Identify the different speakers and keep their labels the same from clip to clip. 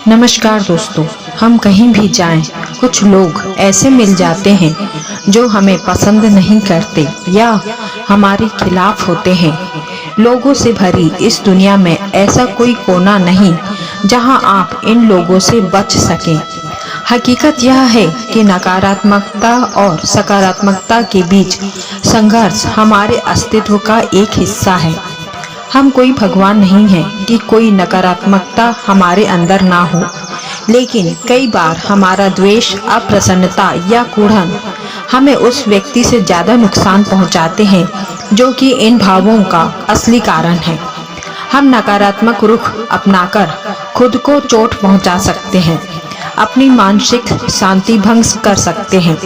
Speaker 1: नमस्कार दोस्तों। हम कहीं भी जाएं, कुछ लोग ऐसे मिल जाते हैं जो हमें पसंद नहीं करते या हमारे खिलाफ होते हैं। लोगों से भरी इस दुनिया में ऐसा कोई कोना नहीं जहां आप इन लोगों से बच सकें। हकीकत यह है कि नकारात्मकता और सकारात्मकता के बीच संघर्ष हमारे अस्तित्व का एक हिस्सा है। हम कोई भगवान नहीं हैं कि कोई नकारात्मकता हमारे अंदर ना हो, लेकिन कई बार हमारा द्वेष, अप्रसन्नता या कूढ़न हमें उस व्यक्ति से ज़्यादा नुकसान पहुंचाते हैं जो कि इन भावों का असली कारण है। हम नकारात्मक रुख अपनाकर खुद को चोट पहुंचा सकते हैं, अपनी मानसिक शांति भंग कर सकते हैं।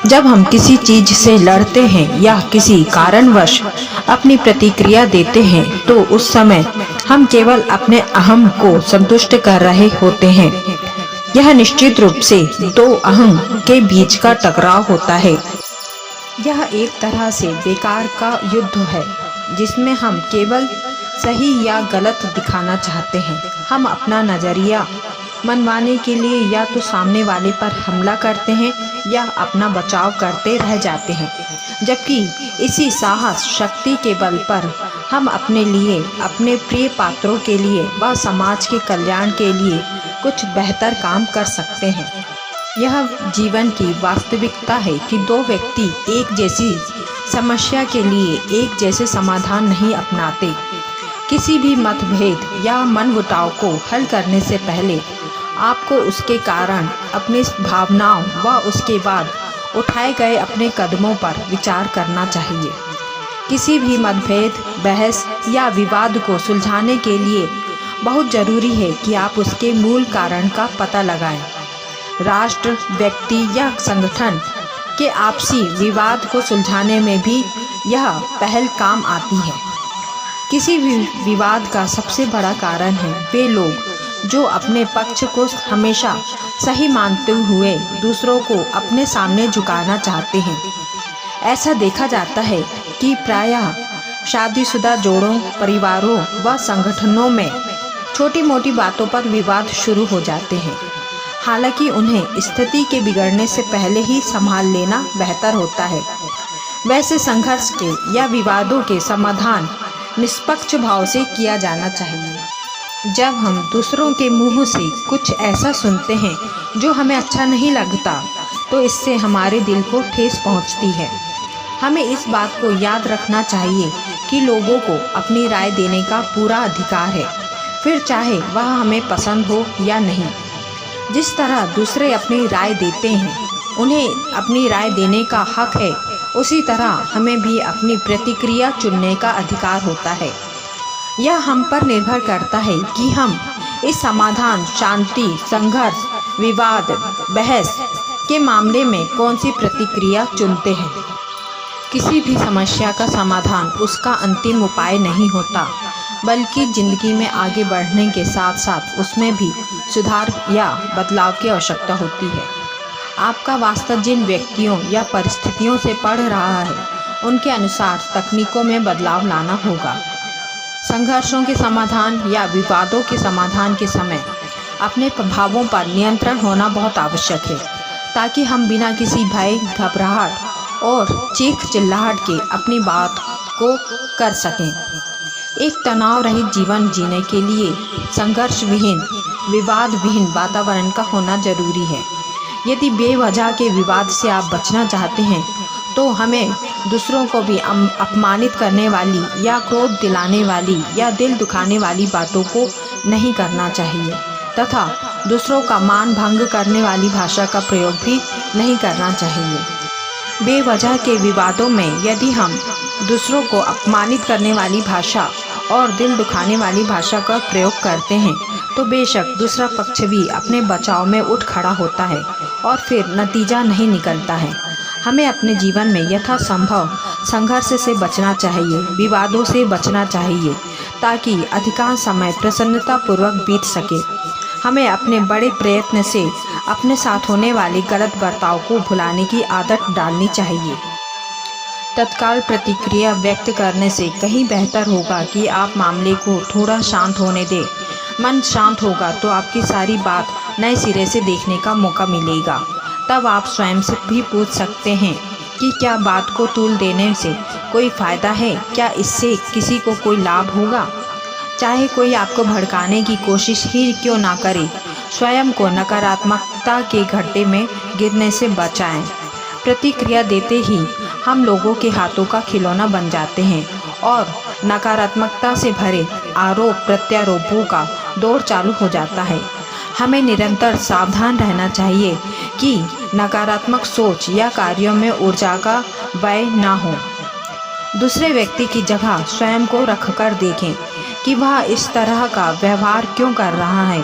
Speaker 1: जब हम किसी चीज से लड़ते हैं या किसी कारणवश अपनी प्रतिक्रिया देते हैं तो उस समय हम केवल अपने अहम को संतुष्ट कर रहे होते हैं। यह निश्चित रूप से दो अहम के बीच का टकराव होता है। यह एक तरह से बेकार का युद्ध है जिसमें हम केवल सही या गलत दिखाना चाहते हैं। हम अपना नजरिया मनवाने के लिए या तो सामने वाले पर हमला करते हैं या अपना बचाव करते रह जाते हैं, जबकि इसी साहस शक्ति के बल पर हम अपने लिए, अपने प्रिय पात्रों के लिए व समाज के कल्याण के लिए कुछ बेहतर काम कर सकते हैं। यह जीवन की वास्तविकता है कि दो व्यक्ति एक जैसी समस्या के लिए एक जैसे समाधान नहीं अपनाते। किसी भी मतभेद या मनमुटाव को हल करने से पहले आपको उसके कारण, अपनी भावनाओं व उसके बाद उठाए गए अपने कदमों पर विचार करना चाहिए। किसी भी मतभेद, बहस या विवाद को सुलझाने के लिए बहुत ज़रूरी है कि आप उसके मूल कारण का पता लगाएं। राष्ट्र, व्यक्ति या संगठन के आपसी विवाद को सुलझाने में भी यह पहल काम आती है। किसी भी विवाद का सबसे बड़ा कारण है वे लोग जो अपने पक्ष को हमेशा सही मानते हुए दूसरों को अपने सामने झुकाना चाहते हैं। ऐसा देखा जाता है कि प्रायः शादीशुदा जोड़ों, परिवारों व संगठनों में छोटी मोटी बातों पर विवाद शुरू हो जाते हैं। हालांकि उन्हें स्थिति के बिगड़ने से पहले ही संभाल लेना बेहतर होता है। वैसे संघर्ष के या विवादों के समाधान निष्पक्ष भाव से किया जाना चाहिए। जब हम दूसरों के मुंह से कुछ ऐसा सुनते हैं जो हमें अच्छा नहीं लगता तो इससे हमारे दिल को ठेस पहुंचती है। हमें इस बात को याद रखना चाहिए कि लोगों को अपनी राय देने का पूरा अधिकार है, फिर चाहे वह हमें पसंद हो या नहीं। जिस तरह दूसरे अपनी राय देते हैं, उन्हें अपनी राय देने का हक है, उसी तरह हमें भी अपनी प्रतिक्रिया चुनने का अधिकार होता है। यह हम पर निर्भर करता है कि हम इस समाधान, शांति, संघर्ष, विवाद, बहस के मामले में कौन सी प्रतिक्रिया चुनते हैं। किसी भी समस्या का समाधान उसका अंतिम उपाय नहीं होता, बल्कि जिंदगी में आगे बढ़ने के साथ साथ उसमें भी सुधार या बदलाव की आवश्यकता होती है। आपका वास्तव जिन व्यक्तियों या परिस्थितियों से पड़ रहा है, उनके अनुसार तकनीकों में बदलाव लाना होगा। संघर्षों के समाधान या विवादों के समाधान के समय अपने प्रभावों पर नियंत्रण होना बहुत आवश्यक है, ताकि हम बिना किसी भय, घबराहट और चीख चिल्लाहट के अपनी बात को कर सकें। एक तनाव रहित जीवन जीने के लिए संघर्ष विहीन, विवाद विहीन वातावरण का होना जरूरी है। यदि बेवजह के विवाद से आप बचना चाहते हैं तो हमें दूसरों को भी अपमानित करने वाली या क्रोध दिलाने वाली या दिल दुखाने वाली बातों को नहीं करना चाहिए तथा दूसरों का मान भंग करने वाली भाषा का प्रयोग भी नहीं करना चाहिए। बेवजह के विवादों में यदि हम दूसरों को अपमानित करने वाली भाषा और दिल दुखाने वाली भाषा का प्रयोग करते हैं तो बेशक दूसरा पक्ष भी अपने बचाव में उठ खड़ा होता है और फिर नतीजा नहीं निकलता है। हमें अपने जीवन में यथासंभव संघर्ष से बचना चाहिए, विवादों से बचना चाहिए, ताकि अधिकांश समय प्रसन्नतापूर्वक बीत सके। हमें अपने बड़े प्रयत्न से अपने साथ होने वाले गलत बर्ताव को भुलाने की आदत डालनी चाहिए। तत्काल प्रतिक्रिया व्यक्त करने से कहीं बेहतर होगा कि आप मामले को थोड़ा शांत होने दें, मन शांत होगा तो आपकी सारी बात नए सिरे से देखने का मौका मिलेगा। तब आप स्वयं से भी पूछ सकते हैं कि क्या बात को तूल देने से कोई फ़ायदा है, क्या इससे किसी को कोई लाभ होगा। चाहे कोई आपको भड़काने की कोशिश ही क्यों ना करे, स्वयं को नकारात्मकता के गड्ढे में गिरने से बचाएं। प्रतिक्रिया देते ही हम लोगों के हाथों का खिलौना बन जाते हैं और नकारात्मकता से भरे आरोप प्रत्यारोपों का दौर चालू हो जाता है। हमें निरंतर सावधान रहना चाहिए कि नकारात्मक सोच या कार्यों में ऊर्जा का व्यय ना हो। दूसरे व्यक्ति की जगह स्वयं को रखकर देखें कि वह इस तरह का व्यवहार क्यों कर रहा है।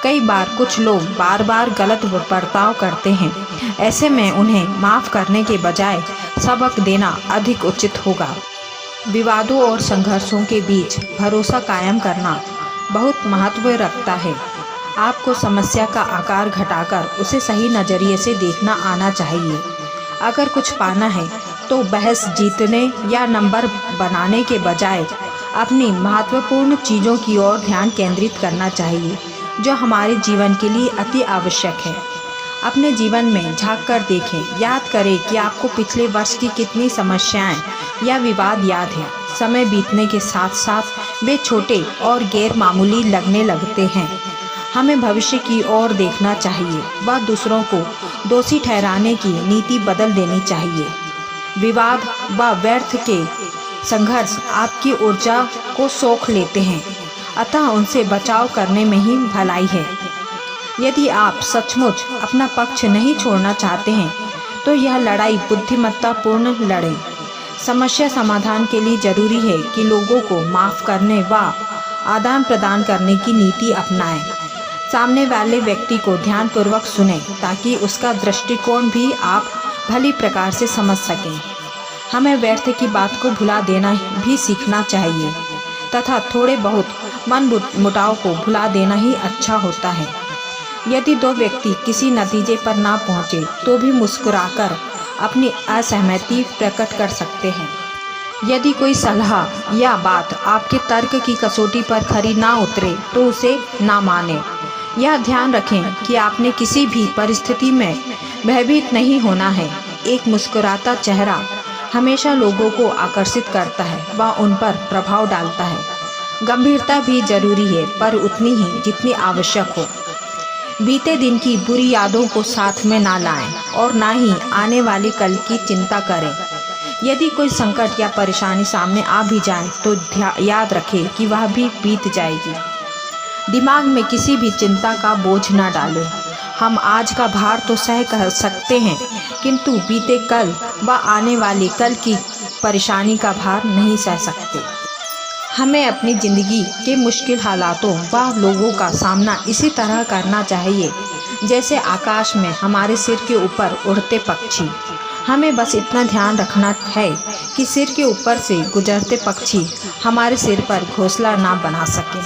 Speaker 1: कई बार कुछ लोग बार बार गलत बर्ताव करते हैं। ऐसे में उन्हें माफ़ करने के बजाय सबक देना अधिक उचित होगा। विवादों और संघर्षों के बीच भरोसा कायम करना बहुत महत्व रखता है। आपको समस्या का आकार घटाकर उसे सही नज़रिए से देखना आना चाहिए। अगर कुछ पाना है तो बहस जीतने या नंबर बनाने के बजाय अपनी महत्वपूर्ण चीज़ों की ओर ध्यान केंद्रित करना चाहिए जो हमारे जीवन के लिए अति आवश्यक है। अपने जीवन में झांक कर देखें, याद करें कि आपको पिछले वर्ष की कितनी समस्याएं या विवाद याद हैं। समय बीतने के साथ साथ वे छोटे और गैर मामूली लगने लगते हैं। हमें भविष्य की ओर देखना चाहिए व दूसरों को दोषी ठहराने की नीति बदल देनी चाहिए। विवाद व व्यर्थ के संघर्ष आपकी ऊर्जा को सोख लेते हैं, अतः उनसे बचाव करने में ही भलाई है। यदि आप सचमुच अपना पक्ष नहीं छोड़ना चाहते हैं तो यह लड़ाई बुद्धिमत्तापूर्ण लड़ें। समस्या समाधान के लिए जरूरी है कि लोगों को माफ़ करने व आदान प्रदान करने की नीति अपनाएं। सामने वाले व्यक्ति को ध्यानपूर्वक सुनें ताकि उसका दृष्टिकोण भी आप भली प्रकार से समझ सकें। हमें व्यर्थ की बात को भुला देना भी सीखना चाहिए तथा थोड़े बहुत मन मुटाव को भुला देना ही अच्छा होता है। यदि दो व्यक्ति किसी नतीजे पर ना पहुँचे तो भी मुस्कुराकर अपनी असहमति प्रकट कर सकते हैं। यदि कोई सलाह या बात आपके तर्क की कसौटी पर खरी ना उतरे तो उसे ना माने। यह ध्यान रखें कि आपने किसी भी परिस्थिति में भयभीत नहीं होना है। एक मुस्कुराता चेहरा हमेशा लोगों को आकर्षित करता है व उन पर प्रभाव डालता है। गंभीरता भी जरूरी है पर उतनी ही जितनी आवश्यक हो। बीते दिन की बुरी यादों को साथ में ना लाएं और ना ही आने वाले कल की चिंता करें। यदि कोई संकट या परेशानी सामने आ भी जाए तो याद रखें कि वह भी बीत जाएगी। दिमाग में किसी भी चिंता का बोझ ना डालें। हम आज का भार तो सह कर सकते हैं किंतु बीते कल व आने वाले कल की परेशानी का भार नहीं सह सकते। हमें अपनी ज़िंदगी के मुश्किल हालातों व लोगों का सामना इसी तरह करना चाहिए जैसे आकाश में हमारे सिर के ऊपर उड़ते पक्षी। हमें बस इतना ध्यान रखना है कि सिर के ऊपर से गुजरते पक्षी हमारे सिर पर घोंसला ना बना सकें।